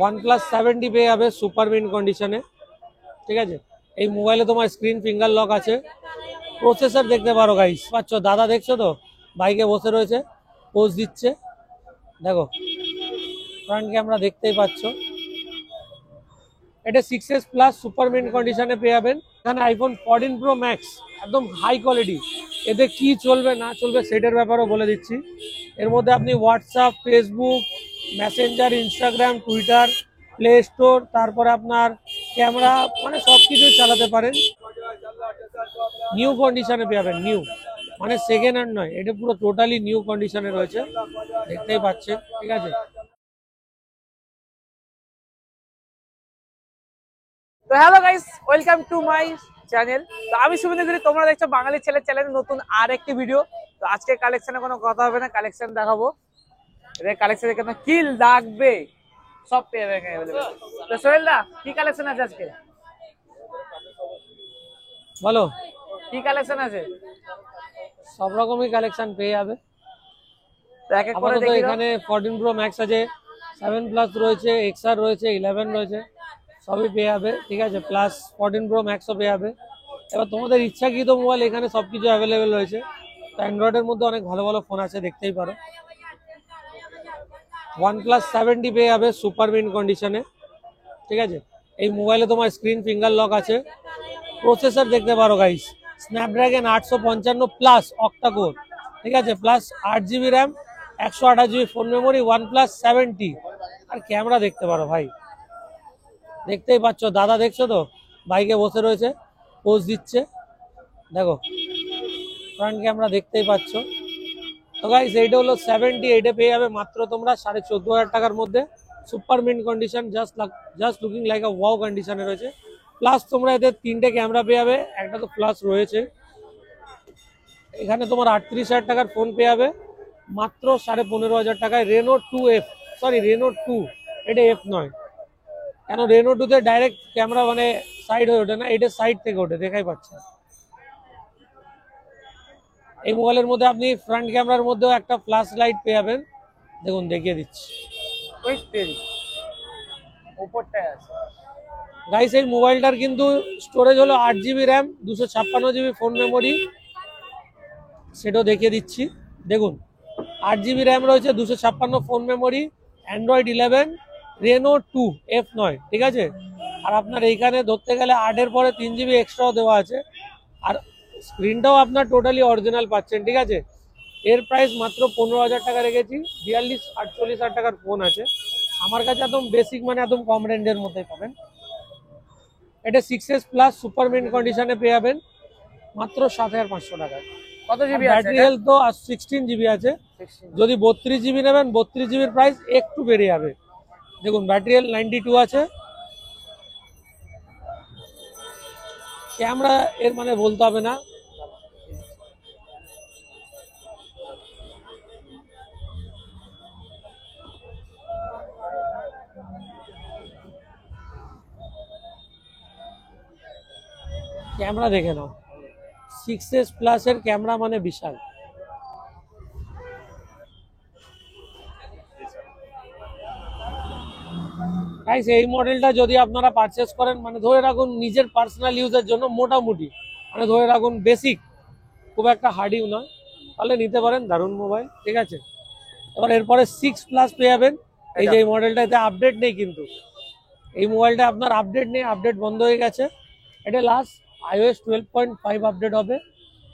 OnePlus 7T পেয়ে যাবে super mint কন্ডিশনে। ঠিক আছে, এই মোবাইলে তোমার স্ক্রিন ফিঙ্গার লক আছে। প্রসেসর দেখতে পারো গাইস, পাচ্ছ দাদা, দেখছো তো বাইকে বসে রয়েছে, পোজ দিচ্ছে। দেখো ফ্রন্ট ক্যামেরা দেখতেই পাচ্ছ। এটা 6s প্লাস সুপার মিন্ট কন্ডিশনে পেয়ে যাবেন। এখানে আইফোন 14 প্রো ম্যাক্স একদম হাই কোয়ালিটি। এতে কি চলবে না চলবে সেটার ব্যাপারেও বলে দিচ্ছি। এর মধ্যে আপনি WhatsApp, Facebook, Messenger, Instagram, Twitter, play store, তারপরে আপনার ক্যামেরা, মানে সব কিছুই চালাতে পারেন। নিউ কন্ডিশনে পেয়ে যাবেন, নিউ মানে সেকেন্ড হ্যান্ড নয়, এটা পুরো টোটালি নিউ কন্ডিশনে রয়েছে, দেখতেই পাচ্ছেন। ঠিক আছে, তো hello guys, welcome to my channel. তো আমি শুভেন্দু গিরি, তোমরা দেখছো বাঙালি ছেলের চ্যানেল নতুন আর একটি ভিডিও। তো আজকে কালেকশনে কোনো কথা হবে না, কালেকশন দেখাবো। এর কালেকশন দেখে না কি লাগবে সব পেয়ে যাবে এখানে available। তো সোহেল দা, কি কালেকশন আছে আজকে? বলো। কি কালেকশন আছে? সব রকমই কালেকশন পেয়ে যাবে। তো এক এক করে আপাতত দেখি দাও। এখানে 14 প্রো ম্যাক্স আছে, 7 প্লাস রয়েছে, এক্সআর রয়েছে, 11 রয়েছে, সবই পেয়ে যাবে। ঠিক আছে, প্লাস 14 প্রো ম্যাক্সও পেয়ে যাবে। এবার তোমাদের ইচ্ছাকৃত মোবাইল এখানে সবকিছু অ্যাভেলেবেল রয়েছে। তো অ্যান্ড্রয়েডের মধ্যে অনেক ভালো ভালো ফোন আছে, দেখতেই পারো। OnePlus 7T পেয়ে যাবে সুপার মিন্ট কন্ডিশনে। ঠিক আছে, এই মোবাইলে তোমার স্ক্রিন ফিঙ্গার লক আছে। প্রসেসর দেখতে পারো guys, Snapdragon 855 plus octa core. ঠিক আছে, plus 8 GB RAM, 128 GB phone memory, OnePlus 7T। আর ক্যামেরা দেখতে পারো ভাই, দেখতেই পাচ্ছ দাদা, দেখছো তো বাইকে বসে রয়েছে, পোজ দিচ্ছে। দেখো ফ্রন্ট ক্যামেরা দেখতেই পাচ্ছ। তো গাইস এইটা হলো 7T, এইটা পেয়ে যাবে মাত্র তোমরা 14,500 টাকার মধ্যে। Super mint condition, just looking like আ ওয়াও কন্ডিশনে রয়েছে। প্লাস তোমরা এতে 3টে ক্যামেরা পেয়ে যাবে, একটা তো প্লাস রয়েছে। এখানে তোমার 38,000 টাকার ফোন পেয়ে যাবে মাত্র 15,500 টাকায়। Reno 2F, সরি Reno 2, এটা এফ নয়। কেন Reno 2তে ডাইরেক্ট ক্যামেরা মানে সাইড হয়ে ওঠে না, এটা সাইড থেকে ওঠে, দেখাই পাচ্ছে। এই মোবাইলের মধ্যে আপনি ফ্রন্ট ক্যামেরার মধ্যেও একটা ফ্ল্যাশ লাইট পেয়ে যাবেন, দেখুন দেখিয়ে দিচ্ছি। ওই তেরি উপরটায় আছে। গাইস এই মোবাইলটার কিন্তু স্টোরেজ হলো 8 GB RAM, 256 GB phone memory, সেটাও দেখিয়ে দিচ্ছি। দেখুন 8 জিবি র্যাম রয়েছে, 256 phone memory, Android 11, Reno 2F9। ঠিক আছে, আর আপনার এইখানে ধরতে গেলে 8-এর পরে 3 জিবি এক্সট্রাও দেওয়া আছে। আর স্ক্রিনটাও আপনার টোটালি অরিজিনাল পাচ্ছেন। ঠিক আছে, এর প্রাইস মাত্র 15,000 টাকা রেখেছি। 42-48 হাজার টাকার ফোন আছে আমার কাছে, একদম বেসিক মানে একদম কম রেঞ্জের মধ্যে পাবেন। এটা 6s প্লাস সুপার মিন্ট কন্ডিশনে পেয়ে যাবেন মাত্র 7,500 টাকায়। কত জিবি আছে? ব্যাটারি হেলথ তো 16 জিবি আছে। যদি 32 জিবি নেবেন, 32 জিবির প্রাইস একটু বেড়ে যাবে। দেখুন ব্যাটারি হেলথ 92 আছে। ক্যামেরা এর মানে বলতে হবে না, ক্যামেরা দেখে নাও, 6s প্লাস এর ক্যামেরা মানে বিশাল। গাইস এই মডেলটা যদি আপনারা পারচেস করেন, মানে ধরে রাখুন নিজের পার্সোনাল ইউজের জন্য, মোটামুটি মানে ধরে রাখুন বেসিক, খুব একটা হার্ডিও নয়, তাহলে নিতে পারেন, দারুণ মোবাইল। ঠিক আছে, এবার এরপরে 6 প্লাস পেয়ে যাবেন। এই যে এই মডেলটাতে আপডেট নেই, কিন্তু এই মোবাইলটা আপনার আপডেট নেই, আপডেট বন্ধ হয়ে গেছে। এটা লাস্ট iOS 12.5 আপডেট হবে,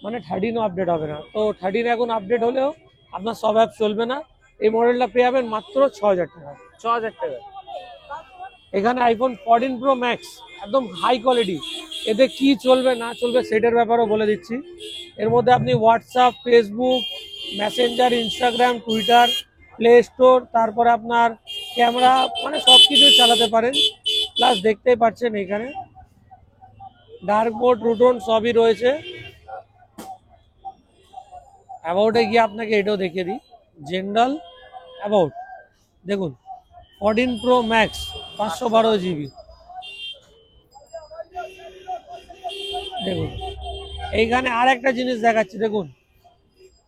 মানে 13ও আপডেট হবে না। তো 13 এখন আপডেট হলেও আপনার সব অ্যাপ চলবে না। এই মডেলটা পেয়ে যাবেন মাত্র 6,000 টাকা। 6,000 টাকা। এখানে আইফোন 14 প্রো ম্যাক্স একদম হাই কোয়ালিটি। এতে কি চলবে না চলবে সেটার ব্যাপারেও বলে দিচ্ছি। এর মধ্যে আপনি WhatsApp, Facebook, Messenger, Instagram, Twitter, play store, তারপরে আপনার ক্যামেরা, মানে সব কিছুই চালাতে পারেন। প্লাস দেখতেই পাচ্ছেন এখানে ডার্ক মোড, রুটন সবই রয়েছে। অ্যাবাউটে গিয়ে আপনাকে এটাও দেখিয়ে দিই, জেনারেল অ্যাবাউট দেখুন 14 প্রো ম্যাক্স 512 জিবি। দেখুন এইখানে আর একটা জিনিস দেখাচ্ছি, দেখুন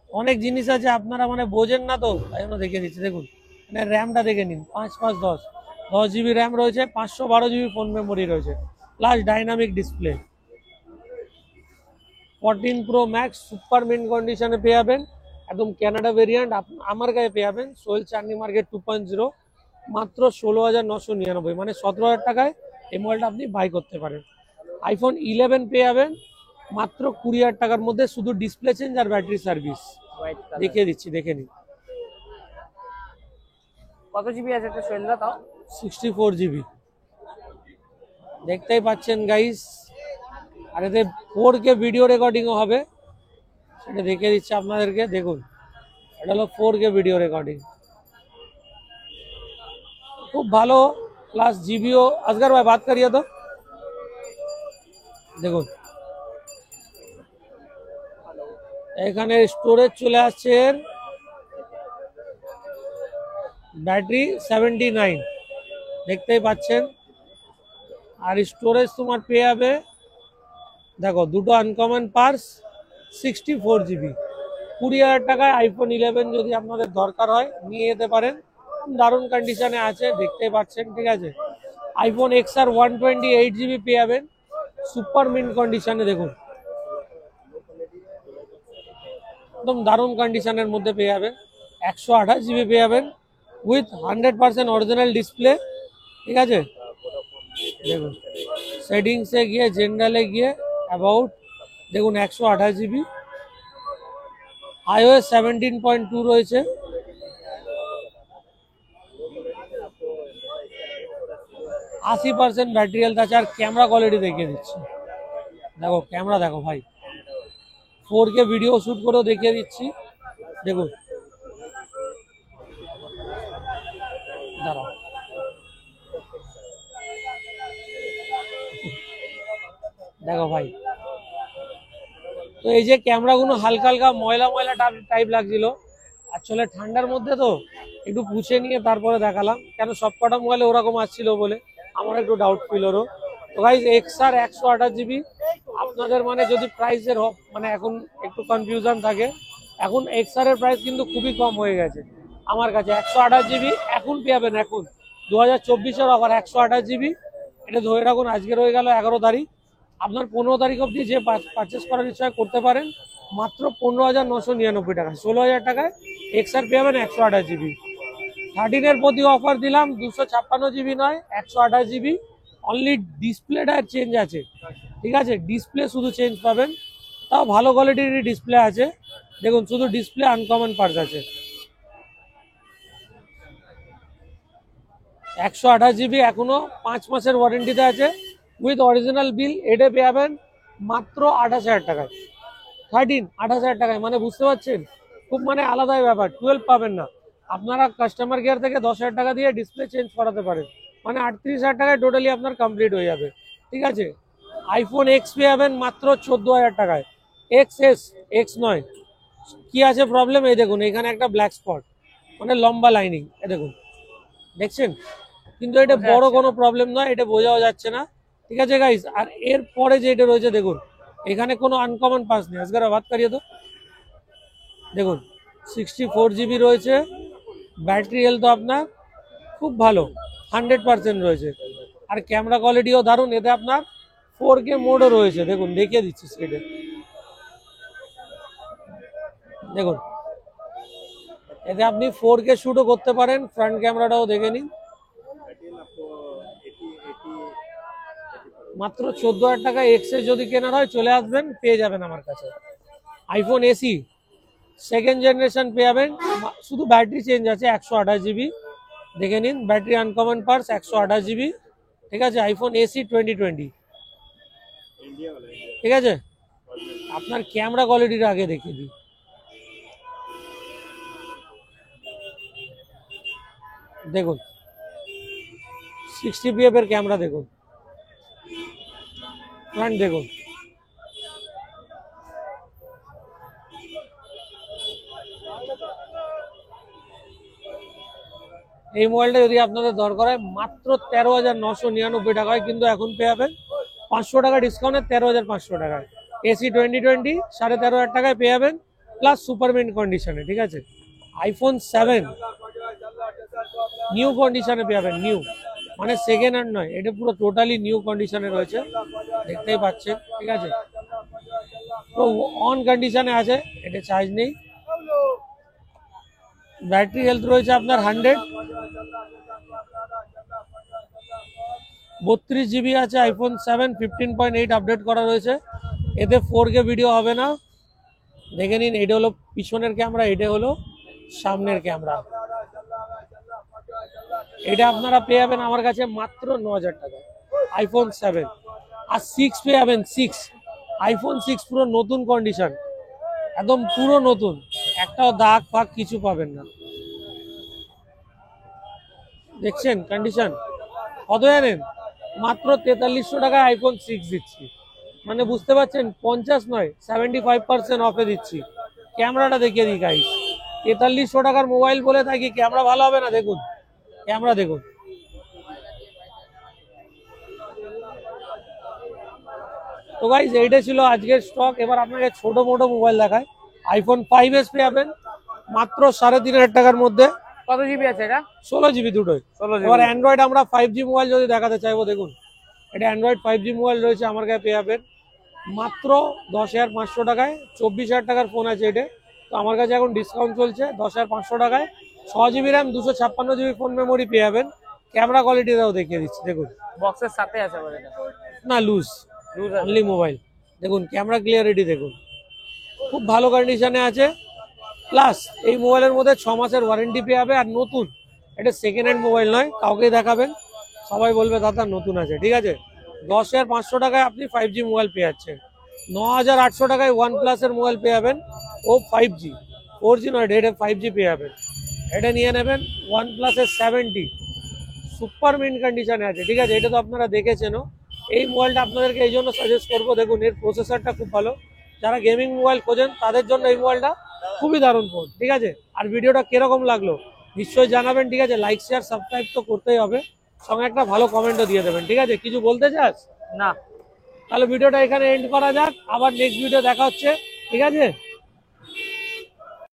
অনেক জিনিস আছে আপনারা মানে বোঝেন না, তো তাই জন্য দেখিয়ে দিচ্ছি। দেখুন মানে র্যামটা দেখে নিন, 5/5/10, 10 GB র্যাম রয়েছে, 512 GB ফোন মেমোরি রয়েছে, plus dynamic display. 14 Pro Max super mint কন্ডিশনে পেয়ে যাবেন, একদম কানাডা ভেরিয়েন্ট। আমার কাছে পেয়ে যাবেন সোহেল চাঁদনি মার্কেট 2.0 মাত্র 16,999, মানে 17,000 টাকায় এই মোবাইলটা আপনি বাই করতে পারেন। আইফোন 11 পেয়ে যাবেন মাত্র 20,000 টাকার মধ্যে, শুধু ডিসপ্লে চেঞ্জ আর ব্যাটারি সার্ভিস। দেখিয়ে দিচ্ছি, দেখে নিন। কত জিবি আছে এটা সোহেলদা তাও? 64 GB। দেখতেই পাচ্ছেন গাইস, আর এতে 4K ভিডিও রেকর্ডিংও হবে, সেটা দেখিয়ে দিচ্ছি আপনাদেরকে। দেখুন, এটা হলো 4K ভিডিও রেকর্ডিং, খুব ভালো, প্লাস জিবিও। আসগার ভাই বাত করিয়ে তো। দেখুন এখানে স্টোরেজ চলে আসছে, ব্যাটারি 79, দেখতেই পাচ্ছেন। আর স্টোরেজ তোমার পেয়ে যাবে, দেখো দুটো আনকমন পার্স, 64 GB। 20,000 টাকায় আইফোন 11 যদি আপনাদের দরকার হয় নিয়ে যেতে পারেন, দারুণ কন্ডিশনে আছে, দেখতেই পাচ্ছেন। ঠিক আছে, আইফোন XR 128 GB পেয়ে যাবেন সুপার মিন্ট কন্ডিশনে। দেখুন একদম দারুণ কন্ডিশনের মধ্যে পেয়ে যাবেন। 128 GB পেয়ে যাবেন উইথ 100% অরিজিনাল ডিসপ্লে। ঠিক আছে, দেখুন সেটিংসে গিয়ে, জেনারেলে গিয়ে, অ্যাবাউট, দেখুন 128 GB। iOS 17.2 রয়েছে। %80 ব্যাটারি হেলথ আছে। আর ক্যামেরা কোয়ালিটি দেখিয়ে দিচ্ছি, দেখো ক্যামেরা দেখো ভাই, 4K ভিডিও শুট করেও দেখিয়ে দিচ্ছি। দেখুন, দাঁড়াও, দেখো ভাই। তো এই যে ক্যামেরাগুলো হালকা হালকা ময়লা ময়লা টাইপ লাগছিল, আসলে ঠান্ডার মধ্যে তো একটু পুছে নিয়ে তারপরে দেখালাম, কেন সবকটা মোবাইলে ওরকম আসছিল বলে আমার একটু ডাউট ফিল হলো। তো গাইজ XR 128 GB আপনাদের, মানে যদি প্রাইসের মানে এখন একটু কনফিউশন থাকে, এখন XR এর প্রাইস কিন্তু খুবই কম হয়ে গেছে আমার কাছে। 128 GB এখন পেয়ে যাবেন, এখন 2024-এর অফার 128 GB। এটা ধরে রাখুন, আজকে রয়ে গেল 11 তারিখ, আপনার 15 তারিখ অবধি যে পারচেস করার ইচ্ছা করতে পারেন, মাত্র 15,999 টাকা, 16,000 টাকায় XR পেয়ে যাবেন 128 GB। 13 এর প্রতি অফার দিলাম, 256 GB নয়, 128 GB। অনলি ডিসপ্লেটা চেঞ্জ আছে, ঠিক আছে, ডিসপ্লে শুধু চেঞ্জ পাবেন, তাও ভালো কোয়ালিটির ডিসপ্লে আছে। দেখুন শুধু ডিসপ্লে আনকমন পার্টস আছে। 128 GB এখনো 5 মাসের ওয়ারেন্টিতে আছে উইথ অরিজিনাল বিল। এটা পেয়ে যাবেন মাত্র 28,000 টাকায়। 13 28,000 টাকায়, মানে বুঝতে পারছেন, খুব মানে আলাদাই ব্যাপার। 12 পাবেন না, আপনারা কাস্টমার কেয়ার থেকে 10,000 টাকা দিয়ে ডিসপ্লে চেঞ্জ করাতে পারেন, মানে 38,000 টাকায় টোটালি আপনার কমপ্লিট হয়ে যাবে। ঠিক আছে, আইফোন X পেয়ে যাবেন মাত্র 14,000 টাকায়। XS, X নয়। কি আছে প্রবলেম, এই দেখুন এখানে একটা ব্ল্যাক স্পট, মানে লম্বা লাইনিং, এ দেখুন, দেখছেন, কিন্তু এটা বড় কোনো প্রবলেম নয়, এটা বোঝাও যাচ্ছে না। ঠিক আছে গাইস, আর এর পরে যেটা রয়েছে দেখুন, এখানে কোনো আনকমন পাস নেই। আজকে বাদ করিয়ে তো, দেখুন 64 GB রয়েছে, ব্যাটারি হেলথ আপনার খুব ভালো, 100% রয়েছে। আর ক্যামেরা কোয়ালিটিও দারুণ, এতে আপনার 4K মোডও রয়েছে। দেখুন দেখিয়ে দিচ্ছি স্ক্রিনে, দেখুন এতে আপনি 4K শুটও করতে পারেন। ফ্রন্ট ক্যামেরাটাও দেখে নিন। মাত্র 14,000 টাকা এক্সএস যদি কেনার হয় চলে আসবেন, পেয়ে যাবেন আমার কাছে। আইফোন এসি সেকেন্ড জেনারেশন পেয়ে যাবেন, শুধু ব্যাটারি চেঞ্জ আছে। 128 GB, দেখে নিন, ব্যাটারি আনকমন পার্স, 128 GB। ঠিক আছে, আইফোন এসি 2020। ঠিক আছে, আপনার ক্যামেরা কোয়ালিটির আগে দেখিয়ে দিই, দেখুন 60pf এর ক্যামেরা, দেখুন ফ্রন্ট, দেখুন এই মোবাইলটা যদি আপনাদের দরকার হয় মাত্র 13,999 টাকায়, কিন্তু এখন পেয়ে যাবেন 500 টাকা ডিসকাউন্টে 13,500 টাকায়। এসি 2020 13,500 টাকায় পেয়ে যাবেন, প্লাস সুপারমিন্ট কন্ডিশনে। ঠিক আছে, আইফোন 7 নিউ কন্ডিশনে পেয়ে যাবেন, নিউ মানে সেকেন্ড হ্যান্ড নয়, এটা পুরো টোটালি নিউ কন্ডিশনে রয়েছে, দেখতেই পাচ্ছেন। ঠিক আছে, তো অন কন্ডিশনে আছে, এটা চার্জ নেই। ব্যাটারি হেলথ রয়েছে আপনার 100, 32 GB আছে। আইফোন 7 15.8 আপডেট করা রয়েছে। এতে 4K ভিডিও হবে না, দেখে নিন। এটা হলো পিছনের ক্যামেরা, এটা হলো সামনের ক্যামেরা। এটা আপনারা পেয়ে যাবেন আমার কাছে মাত্র 9,000 টাকা, আইফোন 7। আর 6 পেয়ে যাবেন, 6 আইফোন 6 পুরো নতুন কন্ডিশন, একদম পুরো নতুন, একটাও দাগ ফাগ কিছু পাবেন না। দেখছেন কন্ডিশন কত জানেন? মাত্র 4300 টাকায় আইফোন 6 দিচ্ছি, মানে বুঝতে পারছেন 50 নয় 75% অফে দিচ্ছি। ক্যামেরাটা দেখিয়ে দিই গাইস, 4300 টাকার মোবাইল বলে থাকি, ক্যামেরা ভালো হবে না? দেখুন ক্যামেরা দেখুন। তো গাইস এইটা ছিল আজকের স্টক। এবার আপনাকে ছোট মোটো মোবাইল দেখায়। আইফোন 5s পেয়ে যাবেন মাত্র 3,500 টাকার মধ্যে। কত জিবি আছে এটা? 16 GB দুটোই। 16 এবার জিবি। অ্যান্ড্রয়েড আমরা 5G মোবাইল যদি দেখাতে চাইবো, দেখুন এটা অ্যান্ড্রয়েড 5G মোবাইল রয়েছে আমার কাছে, পেয়ে যাবেন মাত্র 10,500 টাকায়। 24,000 টাকার ফোন আছে এটা, তো আমার কাছে এখন ডিসকাউন্ট চলছে 10,500 টাকায়। 6GB RAM 256GB phone memory পেয়ে যাবেন। ক্যামেরা কোয়ালিটিটাও দেখিয়ে দিচ্ছি, দেখুন। বক্সের সাথে আছে বলে এটা। না, লুজ লুজ অনলি মোবাইল। দেখুন ক্যামেরা ক্লিয়ারিটি দেখুন, খুব ভালো কন্ডিশনে আছে। প্লাস এই মোবাইলের মধ্যে 6 মাসের ওয়ারেন্টি পেয়ে যাবে। আর নতুন, এটা সেকেন্ড হ্যান্ড মোবাইল নয়, কাউকে দেখাবেন সবাই বলবে দাদা নতুন আছে। ঠিক আছে, 10,500 টাকায় আপনি 5G মোবাইল পেয়ে যাচ্ছেন। 9,800 টাকায় OnePlus এর মোবাইল পেয়ে যাবেন, ও 5G, 4G নয়, এটা 5G পেয়ে যাবেন। এটা নিয়ে নেবেন OnePlus এর 70, সুপার মিন্ট কন্ডিশনে আছে। ঠিক আছে, এটা তো আপনারা দেখেছেনও। এই মোবাইলটা আপনাদেরকে এই জন্য সাজেস্ট করবো, দেখুন এর প্রসেসরটা খুব ভালো। যারা গেমিং মোবাইল খোঁজেন তাদের জন্য এই মোবাইলটা খুবই দারুণ ফোন। ঠিক আছে, আর ভিডিওটা কিরকম লাগলো নিশ্চয়ই জানাবেন। ঠিক আছে, লাইক শেয়ার সাবস্ক্রাইব তো করতেই হবে, সঙ্গে একটা ভালো কমেন্টও দিয়ে দেবেন। ঠিক আছে, কিছু বলতে চাস? না। তাহলে ভিডিওটা এখানে এন্ড করা যাক, আবার নেক্সট ভিডিও দেখা হচ্ছে। ঠিক আছে।